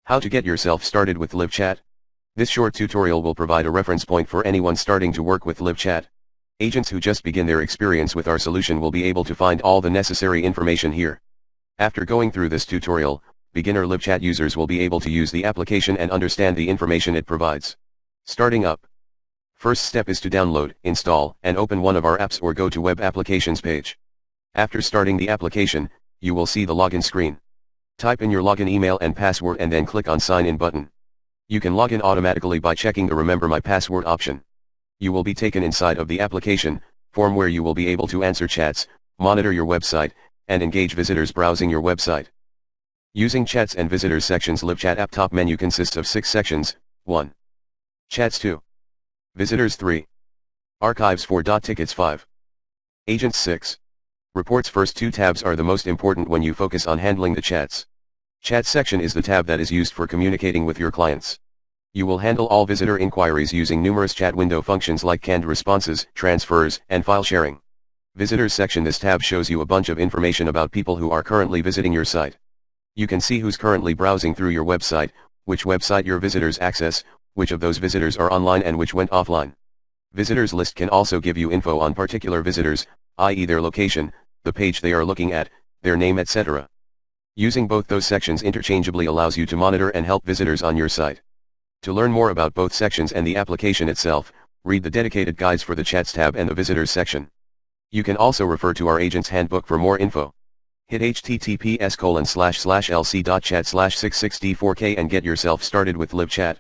How to get yourself started with LiveChat? This short tutorial will provide a reference point for anyone starting to work with LiveChat. Agents who just begin their experience with our solution will be able to find all the necessary information here. After going through this tutorial, beginner LiveChat users will be able to use the application and understand the information it provides. Starting up. First step is to download, install, and open one of our apps or go to Web Applications page. After starting the application, you will see the login screen. Type in your login email and password and then click on Sign In button. You can log in automatically by checking the Remember My Password option. You will be taken inside of the application form where you will be able to answer chats, monitor your website, and engage visitors browsing your website. Using Chats and Visitors sections, LiveChat app top menu consists of 6 sections. 1. Chats 2. Visitors 3. Archives 4. Tickets 5. Agents 6. Reports. First 2 tabs are the most important when you focus on handling the chats. Chat section is the tab that is used for communicating with your clients. You will handle all visitor inquiries using numerous chat window functions like canned responses, transfers, and file sharing. Visitors section. This tab shows you a bunch of information about people who are currently visiting your site. You can see who's currently browsing through your website, which website your visitors access, which of those visitors are online and which went offline. Visitors list can also give you info on particular visitors, i.e. their location, the page they are looking at, their name, etc. Using both those sections interchangeably allows you to monitor and help visitors on your site. To learn more about both sections and the application itself, read the dedicated guides for the Chats tab and the Visitors section. You can also refer to our Agent's Handbook for more info. Hit https://lc.chat/66d4k and get yourself started with LiveChat.